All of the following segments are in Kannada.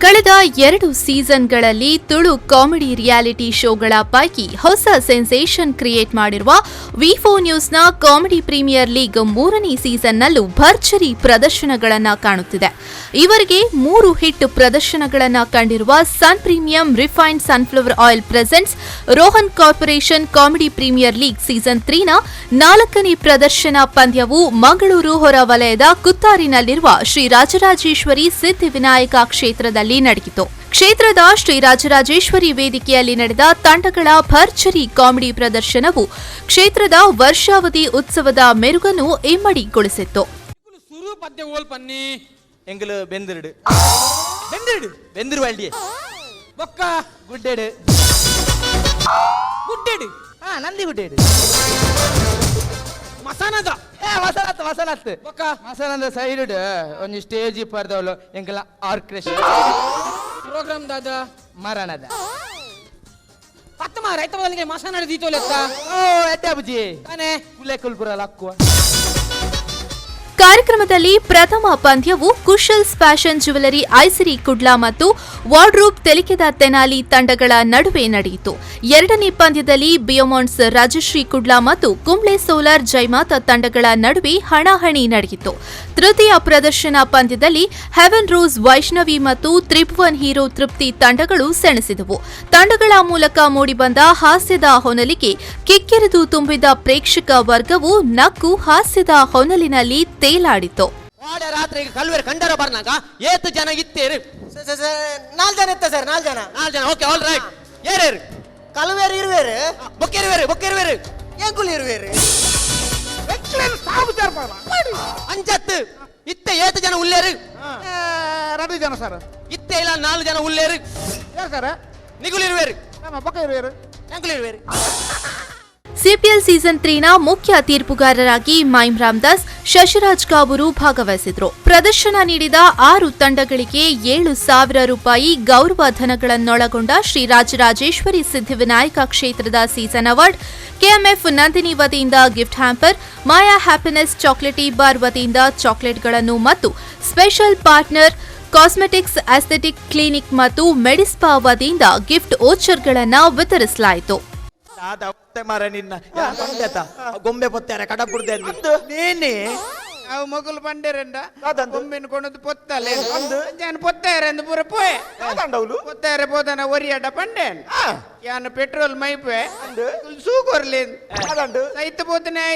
ಕಳೆದ 2 ಸೀಸನ್ಗಳಲ್ಲಿ ತುಳು ಕಾಮಿಡಿ ರಿಯಾಲಿಟಿ ಶೋಗಳ ಪೈಕಿ ಹೊಸ ಸೆನ್ಸೇಷನ್ ಕ್ರಿಯೇಟ್ ಮಾಡಿರುವ ವಿ4 ನ್ಯೂಸ್ನ ಕಾಮಿಡಿ ಪ್ರೀಮಿಯರ್ ಲೀಗ್ 3ನೇ ಸೀಸನ್ನಲ್ಲೂ ಭರ್ಜರಿ ಪ್ರದರ್ಶನಗಳನ್ನು ಕಾಣುತ್ತಿದೆ. ಇವರಿಗೆ 3 ಹಿಟ್ ಪ್ರದರ್ಶನಗಳನ್ನು ಕಂಡಿರುವ sun premium refined sunflower oil presents Rohan corporation comedy premier league season 3ನ 4ನೇ ಪ್ರದರ್ಶನ ಪಂದ್ಯವು ಮಂಗಳೂರು ಹೊರವಲಯದ ಕುತ್ತಾರಿನಲ್ಲಿರುವ ಶ್ರೀ ರಾಜರಾಜೇಶ್ವರಿ ಸಿದ್ಧಿವಿನಾಯಕ ಕ್ಷೇತ್ರದಲ್ಲಿ ನಡೆಯಿತು. ಕ್ಷೇತ್ರದ ಶ್ರೀ ರಾಜರಾಜೇಶ್ವರಿ ವೇದಿಕೆಯಲ್ಲಿ ನಡೆದ ತಂಡಗಳ ಭರ್ಜರಿ ಕಾಮಿಡಿ ಪ್ರದರ್ಶನವು ಕ್ಷೇತ್ರದ ವರ್ಷಾವಧಿ ಉತ್ಸವದ ಮೆರುಗನ್ನು ಇಮ್ಮಡಿಗೊಳಿಸಿತ್ತು. ಮಸಾನದ ಸೈಡ್ ಒಂದು ಸ್ಟೇಜ್ ಪರ್ದವಳು ಎಂಕಲ ಆರ್ಕೆಸ್ಟ್ರಾ ಪ್ರೋಗ್ರಾಮ್ ದಾದ ಮರಣದ ಪತ್ತಮ ರೈತ ಬದಲಿಗೆ ಮಸಾನ ದೀತೋಲೆತ್ತ ಓ ಎತ್ತೆ ಬುಜಿ ತಾನೆ ಕುಲೆ ಕುಲ್ಪುರ ಲಕ್ಕುವ. ಕಾರ್ಯಕ್ರಮದಲ್ಲಿ ಪ್ರಥಮ ಪಂದ್ಯವು ಕುಶಲ್ಸ್ ಫ್ಯಾಷನ್ ಜ್ಯುವೆಲರಿ ಐಸಿರಿ ಕುಡ್ಲಾ ಮತ್ತು ವಾರ್ಡ್ರೂಬ್ ತೆಲಿಕೆದ ತೆನಾಲಿ ತಂಡಗಳ ನಡುವೆ ನಡೆಯಿತು. 2ನೇ ಪಂದ್ಯದಲ್ಲಿ ಬಿಯೋಮಾಂಟ್ಸ್ ರಾಜಶ್ರೀ ಕುಡ್ಲಾ ಮತ್ತು ಕುಂಬ್ಳೆ ಸೋಲಾರ್ ಜೈಮಾತಾ ತಂಡಗಳ ನಡುವೆ ಹಣಾಹಣಿ ನಡೆಯಿತು. ತೃತೀಯ ಪ್ರದರ್ಶನ ಪಂದ್ಯದಲ್ಲಿ ಹೆವೆನ್ ರೋಸ್ ವೈಷ್ಣವಿ ಮತ್ತು ತ್ರಿಭುವನ್ ಹೀರೋ ತೃಪ್ತಿ ತಂಡಗಳು ಸೆಣಸಿದವು. ತಂಡಗಳ ಮೂಲಕ ಮೂಡಿಬಂದ ಹಾಸ್ಯದ ಹೊನಲಿಗೆ ಕಿಕ್ಕಿರಿದು ತುಂಬಿದ ಪ್ರೇಕ್ಷಕ ವರ್ಗವು ನಕ್ಕು ಹಾಸ್ಯದ ಹೊನಲಿನಲ್ಲಿ ತೇಲಾಡಿತು. ರಾತ್ರಿಗೆ ಕಲ್ವೇರು ಕಂಡರ ಬರ್ನಾಗ ಏತು ಜನ ಇತ್ತೇರು 4 ಜನ ಇತ್ತ ಸರ್ 4 ಜನ ಓಕೆ ಆಲ್ ರೈಟ್ ಏರೇರು ಕಲ್ವೇರು ಇರುವೇರು ಬೊಕ್ಕೆರುವೇರು ಎಂಕುಲ್ ಇರುವೇರು ಅಂಜತ್ತು ಇತ್ತೆ ಏತು ಜನ ಉಲ್ಲೇರು 2 ಜನ ಸರ್ ಇತ್ತೆ ಇಲ್ಲ 4 ಜನ ಉಲ್ಲೇರು ಸರ್ ನಿಗುಲ್ ಇರುವೇರು ಬೊಕ್ಕ ಇರುವೇರು ಎಂಕುಲ್ ಇರುವೇರು. ಸಿಪಿಎಲ್ ಸೀಸನ್ 3ನ ಮುಖ್ಯ ತೀರ್ಪುಗಾರರಾಗಿ ಮೈಮ್ ರಾಮದಾಸ್, ಶಶಿರಾಜ್ ಕಾಬೂರು ಭಾಗವಹಿಸಿದ್ರು. ಪ್ರದರ್ಶನ ನೀಡಿದ 6 ತಂಡಗಳಿಗೆ 7,000 ರೂಪಾಯಿ ಗೌರವ ಧನಗಳನ್ನೊಳಗೊಂಡ ಶ್ರೀ ರಾಜರಾಜೇಶ್ವರಿ ಸಿದ್ಧಿವಿನಾಯಕ ಕ್ಷೇತ್ರದ ಸೀಸನ್ ಅವಾರ್ಡ್, ಕೆಎಂಎಫ್ ನಂದಿನಿ ವತಿಯಿಂದ ಗಿಫ್ಟ್ ಹ್ಯಾಂಪರ್, ಮಾಯಾ ಹ್ಯಾಪಿನೆಸ್ ಚಾಕ್ಲೇಟಿ ಬಾರ್ ವತಿಯಿಂದ ಚಾಕ್ಲೇಟ್ಗಳನ್ನು ಮತ್ತು special partner cosmetics aesthetic clinic ಮತ್ತು ಮೆಡಿಸ್ಪಾ ವತಿಯಿಂದ ಗಿಫ್ಟ್ ಓಚರ್ಗಳನ್ನು ವಿತರಿಸಲಾಯಿತು. ಗೊಂಬೆ ಪೊತ್ತಾರೆ ಕಡಪುಡ್ದೆ ನೇನೆ ಅವು ಮಗುಲು ಬಂಡೇರಂಡ ಗೊಂಬೆನ ಕೊಂಡದ್ದು ಪೊತ್ತಲೆ ಜಾನ್ ಪೊತ್ತಾಯರೆಂದು ಪೂರ ಪೋಯೆ ಪೊತ್ತಾಯರೆ ಪೋದನ ಒರಿಯಡ ಬಂಡೇನ್ ಯಾನು ಪೆಟ್ರೋಲ್ ಮೈಪೆ ಸೂಕೊರ್ಲಿ ಸೈತ ಪೋತನೆ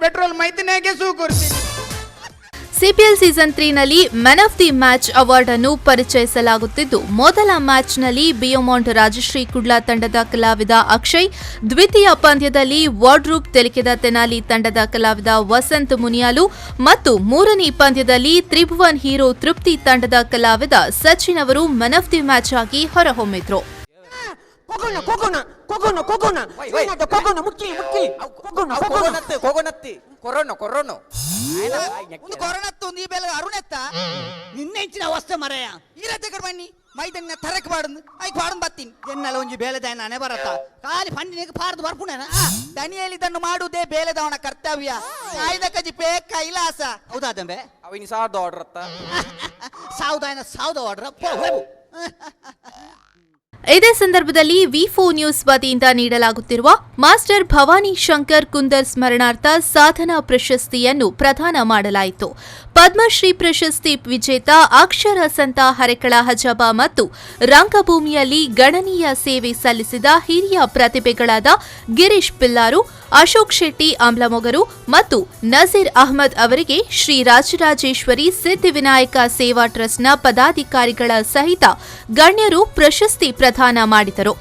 ಪೆಟ್ರೋಲ್ ಮೈತನಾಗೆ ಸೂಕೊರ್ತೀನಿ. ಸಿಪಿಎಲ್ ಸೀಸನ್ 3ನಲ್ಲಿ man of the match award ಅನ್ನು ಪರಿಚಯಿಸಲಾಗುತ್ತಿದ್ದು, ಮೊದಲ ಮ್ಯಾಚ್ನಲ್ಲಿ ಬಿಯೋಮಾಂಟ್ ರಾಜಶ್ರೀ ಕುಡ್ಲಾ ತಂಡದ ಕಲಾವಿದ ಅಕ್ಷಯ್, ದ್ವಿತೀಯ ಪಂದ್ಯದಲ್ಲಿ ವಾರ್ಡ್ರೂಬ್ ತೆಲಿಕೆದ ತೆನಾಲಿ ತಂಡದ ಕಲಾವಿದ ವಸಂತ್ ಮುನಿಯಾಲು ಮತ್ತು 3ನೇ ಪಂದ್ಯದಲ್ಲಿ ತ್ರಿಭುವನ್ ಹೀರೋ ತೃಪ್ತಿ ತಂಡದ ಕಲಾವಿದ ಸಚಿನ್ ಅವರು ಮ್ಯಾನ್ ಆಫ್ ದಿ ಮ್ಯಾಚ್ ಆಗಿ ಹೊರಹೊಮ್ಮಿದ್ರು. ನಿನ್ನೆ ಇಂಚಿನ ಅವಸ್ಥೆ ಮರೆಯ ಇರತ್ತೆ ಬನ್ನಿ ಮೈದನ್ನ ತರಕ್ ಪಾಡದು ಐಕ್ ಪಾಡನ್ ಬತ್ತೀನಿ ಎನ್ನಲ್ಲ ಒಂಜಿ ಬೇಲೆದಾಯನ ಅನೆ ಬರತ್ತ ಖಾಲಿ ಫಂಡಿನಿಗೆ ಪಾರ್ದು ಬರ್ಪುಣನ ದನಿಯಲ್ಲಿ ಇದನ್ನು ಮಾಡುವುದೇ ಬೇಲೆದವನ ಕರ್ತವ್ಯ ಆಯ್ದ ಕಜಿ ಪೇ ಕೈಲಾಸ ಹೌದಾದಂಬೆ ಅವಿನ ಸಾವ್ದ ಆರ್ಡರ್ ಅತ್ತ ಸಾವ್ದಾಯನ ಸಾವ್ದ ಆರ್ಡರ್ ಇದೇ ಸಂದರ್ಭದಲ್ಲಿ ವಿ4 ನ್ಯೂಸ್ ವತಿಯಿಂದ ನೀಡಲಾಗುತ್ತಿರುವ ಮಾಸ್ಟರ್ ಭವಾನಿ ಶಂಕರ್ ಕುಂದರ್ ಸ್ಮರಣಾರ್ಥ ಸಾಧನಾ ಪ್ರಶಸ್ತಿಯನ್ನು ಪ್ರದಾನ ಮಾಡಲಾಯಿತು. ಪದ್ಮಶ್ರೀ ಪ್ರಶಸ್ತಿ ವಿಜೇತ ಅಕ್ಷರ ಸಂತ ಹರೆಕಳ ಹಜಬ ಮತ್ತು ರಂಗಭೂಮಿಯಲ್ಲಿ ಗಣನೀಯ ಸೇವೆ ಸಲ್ಲಿಸಿದ ಹಿರಿಯ ಪ್ರತಿಭೆಗಳಾದ ಗಿರೀಶ್ ಪಿಲ್ಲಾರು, ಅಶೋಕ್ ಶೆಟ್ಟಿ ಆಮ್ಲಮೊಗರು ಮತ್ತು ನಜೀರ್ ಅಹ್ಮದ್ ಅವರಿಗೆ ಶ್ರೀ ರಾಜರಾಜೇಶ್ವರಿ ಸಿದ್ಧಿವಿನಾಯಕ ಸೇವಾ ಟ್ರಸ್ಟ್ನ ಪದಾಧಿಕಾರಿಗಳ ಸಹಿತ ಗಣ್ಯರು ಪ್ರಶಸ್ತಿ ಪ್ರದಾನ ಮಾಡಿದರು.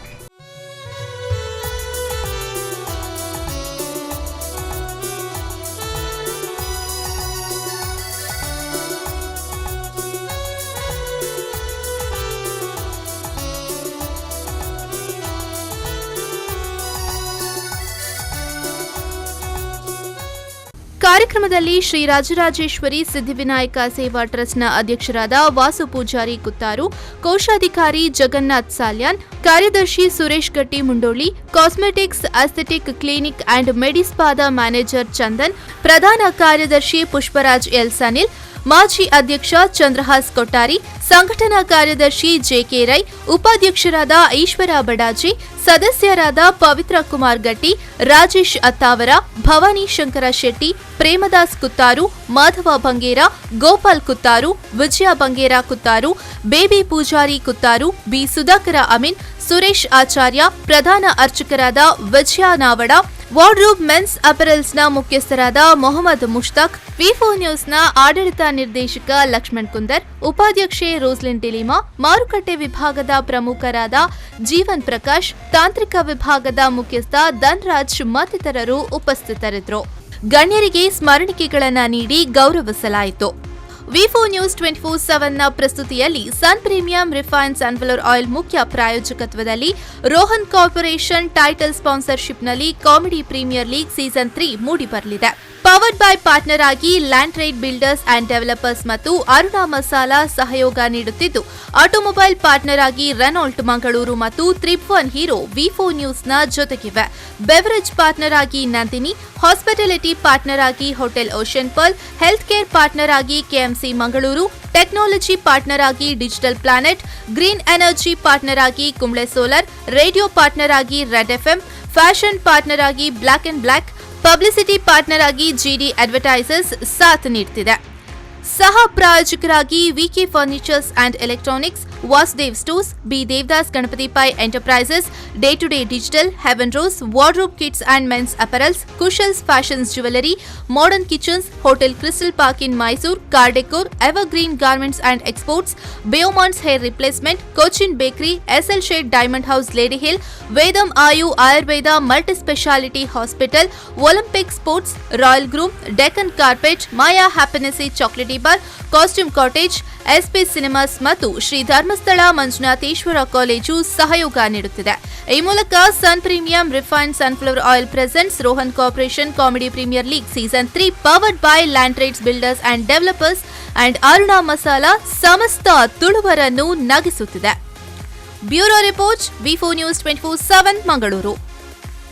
ಕಾರ್ಯಕ್ರಮದಲ್ಲಿ ಶ್ರೀ ರಾಜರಾಜೇಶ್ವರಿ ಸಿದ್ಧಿವಿನಾಯಕ ಸೇವಾ ಟ್ರಸ್ಟ್ನ ಅಧ್ಯಕ್ಷರಾದ ವಾಸು ಪೂಜಾರಿ ಕುತ್ತಾರು, ಕೋಶಾಧಿಕಾರಿ ಜಗನ್ನಾಥ್ ಸಾಲ್ಯಾನ್, ಕಾರ್ಯದರ್ಶಿ Suresh Gatti Mundoli, cosmetics aesthetic clinic and ಮೆಡಿಸ್ಪಾದ ಮ್ಯಾನೇಜರ್ ಚಂದನ್, ಪ್ರಧಾನ ಕಾರ್ಯದರ್ಶಿ ಪುಷ್ಪರಾಜ್ ಎಲ್ ಸನಿಲ್, ಮಾಜಿ ಅಧ್ಯಕ್ಷ ಚಂದ್ರಹಾಸ್ ಕೊಟ್ಟಾರಿ, ಸಂಘಟನಾ ಕಾರ್ಯದರ್ಶಿ ಜೆಕೆ ರೈ, ಉಪಾಧ್ಯಕ್ಷರಾದ ಈಶ್ವರ ಬಡಾಜಿ, ಸದಸ್ಯರಾದ ಪವಿತ್ರ ಕುಮಾರ್ ಗಟ್ಟಿ, ರಾಜೇಶ್ ಅತ್ತಾವರ, ಭವಾನಿ ಶಂಕರ ಶೆಟ್ಟಿ, ಪ್ರೇಮದಾಸ್ ಕುತ್ತಾರು, ಮಾಧವ ಬಂಗೇರ, ಗೋಪಾಲ್ ಕುತ್ತಾರು, ವಿಜಯ ಬಂಗೇರ ಕುತ್ತಾರು, ಬೇಬಿ ಪೂಜಾರಿ ಕುತ್ತಾರು, ಬಿ ಸುಧಾಕರ ಅಮೀನ್, ಸುರೇಶ್ ಆಚಾರ್ಯ, ಪ್ರಧಾನ ಅರ್ಚಕರಾದ ವಿಜಯ ನಾವಡ, ವಾರ್ಡ್ರೂಬ್ ಮೆನ್ಸ್ ಅಪೆರಲ್ಸ್ನ ಮುಖ್ಯಸ್ಥರಾದ ಮೊಹಮ್ಮದ್ ಮುಷ್ತಾಕ್, ವಿ4 ನ್ಯೂಸ್ನ ಆಡಳಿತ ನಿರ್ದೇಶಕ ಲಕ್ಷ್ಮಣ್ ಕುಂದರ್, ಉಪಾಧ್ಯಕ್ಷೆ ರೋಸ್ಲಿನ್ ಡಿಲಿಮಾ, ಮಾರುಕಟ್ಟೆ ವಿಭಾಗದ ಪ್ರಮುಖರಾದ ಜೀವನ್ ಪ್ರಕಾಶ್, ತಾಂತ್ರಿಕ ವಿಭಾಗದ ಮುಖ್ಯಸ್ಥ ಧನ್ರಾಜ್ ಮತ್ತಿತರರು ಉಪಸ್ಥಿತರಿದ್ದರು. ಗಣ್ಯರಿಗೆ ಸ್ಮರಣಿಕೆಗಳನ್ನು ನೀಡಿ ಗೌರವಿಸಲಾಯಿತು. ವಿ4 ನ್ಯೂಸ್ 24/7ನ ಪ್ರಸ್ತುತಿಯಲ್ಲಿ sun premium refined sunflower oil ಮುಖ್ಯ ಪ್ರಾಯೋಜಕತ್ವದಲ್ಲಿ ರೋಹನ್ ಕಾರ್ಪೊರೇಷನ್ ಟೈಟಲ್ ಸ್ಪಾನ್ಸರ್ಶಿಪ್ನಲ್ಲಿ ಕಾಮಿಡಿ ಪ್ರೀಮಿಯರ್ ಲೀಗ್ ಸೀಸನ್ 3 ಮೂಡಿಬರಲಿದೆ. ಪವರ್ಡ್ ಬೈ ಪಾರ್ಟ್ನರ್ ಆಗಿ land trade builders and developers ಮತ್ತು ಅರುಣಾ ಮಸಾಲಾ ಸಹಯೋಗ ನೀಡುತ್ತಿದ್ದು, ಆಟೋಮೊಬೈಲ್ ಪಾರ್ಟ್ನರ್ ಆಗಿ ರೆನಾಲ್ಟ್ ಮಂಗಳೂರು ಮತ್ತು ತ್ರಿಭುವನ್ ಹೀರೋ ವಿ4 ನ್ಯೂಸ್ನ ಜೊತೆಗಿವೆ. ಬೆವರೇಜ್ ಪಾರ್ಟ್ನರ್ ಆಗಿ ನಂದಿನಿ, ಹಾಸ್ಪಿಟಾಲಿಟಿ ಪಾರ್ಟ್ನರ್ ಆಗಿ hotel ocean pearl, health care partner ಆಗಿ ಕೆಎಂಸಿ ಮಂಗಳೂರು, ಟೆಕ್ನಾಲಜಿ ಪಾರ್ಟ್ನರ್ ಆಗಿ digital planet, green energy partner ಆಗಿ ಕುಂಬ್ಳೆ ಸೋಲಾರ್, ರೇಡಿಯೋ ಪಾರ್ಟ್ನರ್ ಆಗಿ ರೆಡ್ ಎಫ್ಎಂ, ಫ್ಯಾಷನ್ ಪಾರ್ಟ್ನರ್ ಆಗಿ black and black, publicity partner ಆಗಿ ಜಿಡಿ ಅಡ್ವರ್ಟೈಸರ್ಸ್ ಸಾಥ್ ನೀಡುತ್ತಿದೆ. ಸಹ ಪ್ರಾಯೋಜಕರಾಗಿ VK furnitures and electronics, Vasudev stores, B Devadas Ganapati Pai enterprises, day to day digital, heaven rose, wardrobe kids and men's apparels, Kushal's fashions jewellery, modern kitchens, hotel crystal park in Mysore, car decor, evergreen garments and exports, ಬೇಯೋಮಾನ್ಸ್ hair replacement, Cochin bakery, SL shade diamond house lady hill, Vedam Ayu Ayurveda multi speciality hospital, Olympic sports, royal groom, Deccan carpet, Maya happiness chocolate bar, costume cottage, SP cinemas ಮತ್ತು ಶ್ರೀ ಧರ್ಮಸ್ಥಳ ಮಂಜುನಾಥೇಶ್ವರ ಕಾಲೇಜು ಸಹಯೋಗ ನೀಡುತ್ತಿದೆ. ಈ ಮೂಲಕ sun premium refined sunflower oil presents Rohan corporation comedy premier league season 3 powered by land trades builders and developers and Aruna masala ಸಮಸ್ತ ತುಳುವರನ್ನು ನಗಿಸುತ್ತಿದೆ. ಬ್ಯೂರೋ ರಿಪೋರ್ಟ್ ವಿ4 ನ್ಯೂಸ್ 24/7 ಮಂಗಳೂರು.